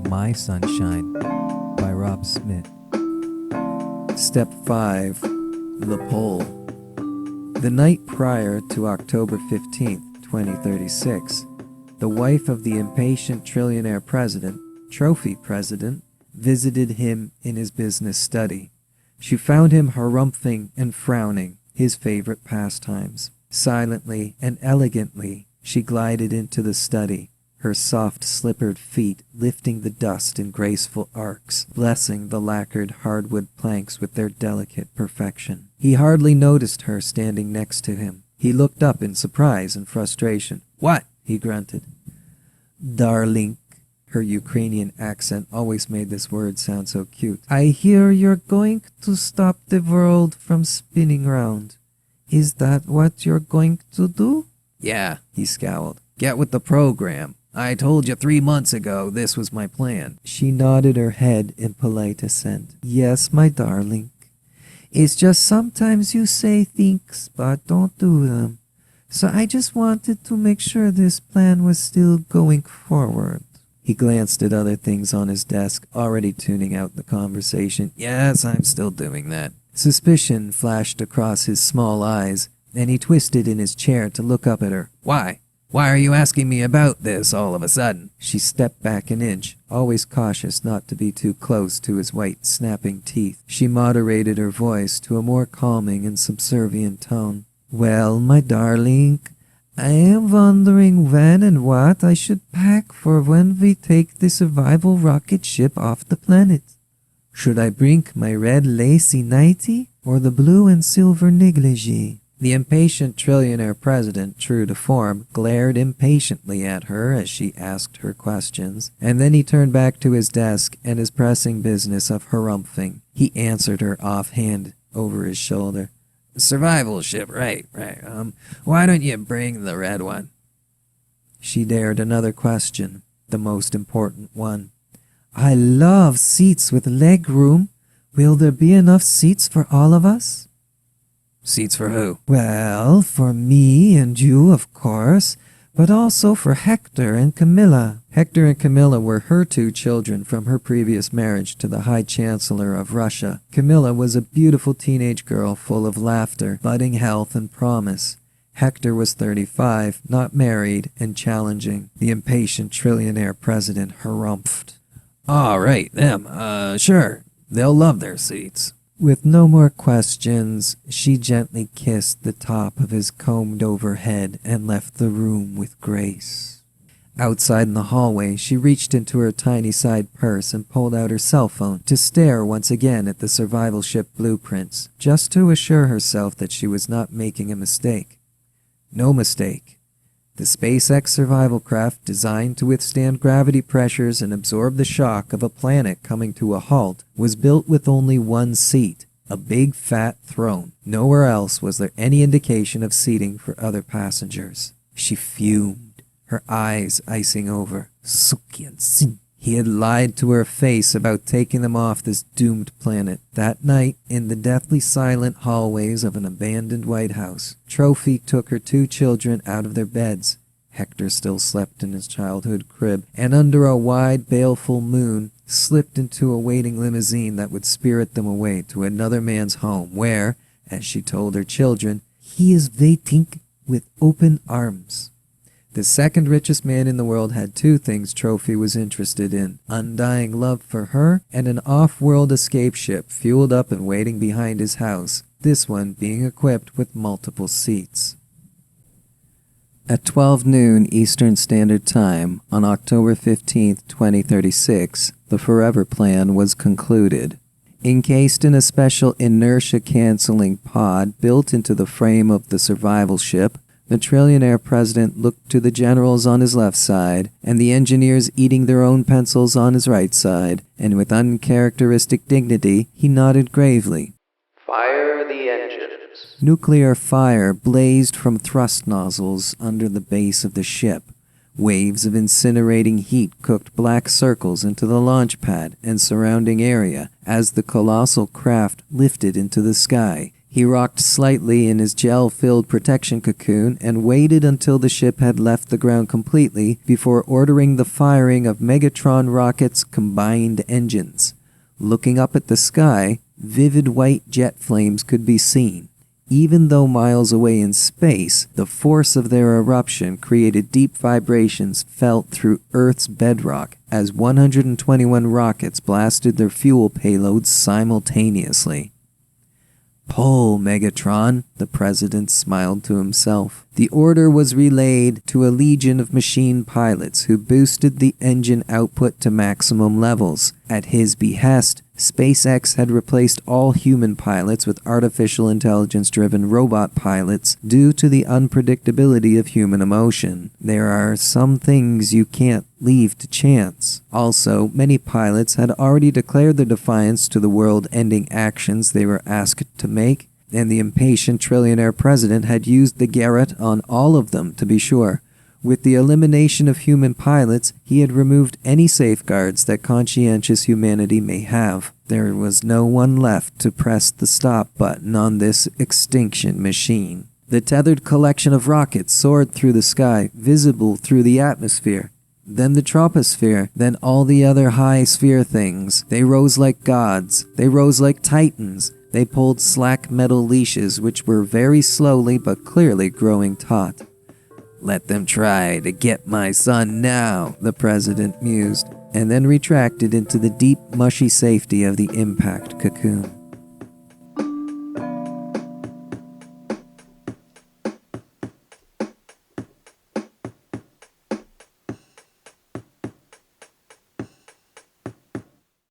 My Sunshine by Rob Smit. Step 5. The Pole. The night prior to October 15th, 2036, the wife of the impatient trillionaire president, trophy president, visited him in his business study. She found him harumphing and frowning, his favorite pastimes. Silently and elegantly, she glided into the study, her soft slippered feet lifting the dust in graceful arcs, blessing the lacquered hardwood planks with their delicate perfection. He hardly noticed her standing next to him. He looked up in surprise and frustration. "What?" he grunted. "Darling," her Ukrainian accent always made this word sound so cute. "I hear you're going to stop the world from spinning round. Is that what you're going to do?" "Yeah," he scowled. "Get with the program. I told you 3 months ago this was my plan." She nodded her head in polite assent. "Yes, my darling. It's just sometimes you say things but don't do them. So I just wanted to make sure this plan was still going forward." He glanced at other things on his desk, already tuning out the conversation. "Yes, I'm still doing that." Suspicion flashed across his small eyes, and he twisted in his chair to look up at her. "Why? Why are you asking me about this all of a sudden?" She stepped back an inch, always cautious not to be too close to his white, snapping teeth. She moderated her voice to a more calming and subservient tone. "Well, my darling, I am wondering when and what I should pack for when we take the survival rocket ship off the planet. Should I bring my red lacy nightie or the blue and silver negligee?" The impatient trillionaire president, true to form, glared impatiently at her as she asked her questions, and then he turned back to his desk and his pressing business of harumphing. He answered her offhand over his shoulder. "Survival ship, right. Why don't you bring the red one?" She dared another question, the most important one. "I love seats with leg room. Will there be enough seats for all of us?" "Seats for who?" "Well, for me and you, of course, but also for Hector and Camilla." Hector and Camilla were her 2 children from her previous marriage to the High Chancellor of Russia. Camilla was a beautiful teenage girl full of laughter, budding health, and promise. Hector was 35, not married, and challenging. The impatient trillionaire president harumphed. "All right, them. Sure. They'll love their seats." With no more questions, she gently kissed the top of his combed-over head and left the room with grace. Outside in the hallway, she reached into her tiny side purse and pulled out her cell phone to stare once again at the survival ship blueprints, just to assure herself that she was not making a mistake. No mistake. The SpaceX survival craft, designed to withstand gravity pressures and absorb the shock of a planet coming to a halt, was built with only 1 seat, a big fat throne. Nowhere else was there any indication of seating for other passengers. She fumed, her eyes icing over. Sukyan Sin. He had lied to her face about taking them off this doomed planet. That night, in the deathly silent hallways of an abandoned White House, Trophy took her 2 children out of their beds. Hector still slept in his childhood crib, and under a wide, baleful moon, slipped into a waiting limousine that would spirit them away to another man's home where, as she told her children, he is waiting with open arms. The second richest man in the world had 2 things Trophy was interested in: undying love for her and an off-world escape ship fueled up and waiting behind his house, this one being equipped with multiple seats. At 12 noon Eastern Standard Time on October 15th, 2036, the Forever Plan was concluded. Encased in a special inertia-canceling pod built into the frame of the survival ship, the trillionaire president looked to the generals on his left side and the engineers eating their own pencils on his right side, and with uncharacteristic dignity, he nodded gravely. "Fire the engines." Nuclear fire blazed from thrust nozzles under the base of the ship. Waves of incinerating heat cooked black circles into the launch pad and surrounding area as the colossal craft lifted into the sky, He rocked slightly in his gel-filled protection cocoon and waited until the ship had left the ground completely before ordering the firing of Megatron rocket's combined engines. Looking up at the sky, vivid white jet flames could be seen. Even though miles away in space, the force of their eruption created deep vibrations felt through Earth's bedrock as 121 rockets blasted their fuel payloads simultaneously. "Pull, Megatron," the president smiled to himself. The order was relayed to a legion of machine pilots who boosted the engine output to maximum levels. At his behest, SpaceX had replaced all human pilots with artificial intelligence-driven robot pilots due to the unpredictability of human emotion. There are some things you can't leave to chance. Also, many pilots had already declared their defiance to the world-ending actions they were asked to make, and the impatient Trillionaire President had used the Garrote on all of them, to be sure. With the elimination of human pilots, he had removed any safeguards that conscientious humanity may have. There was no one left to press the stop button on this extinction machine. The tethered collection of rockets soared through the sky, visible through the atmosphere. Then the troposphere, then all the other high sphere things. They rose like gods. They rose like titans. They pulled slack metal leashes which were very slowly but clearly growing taut. "Let them try to get my son now," the president mused, and then retracted into the deep, mushy safety of the impact cocoon.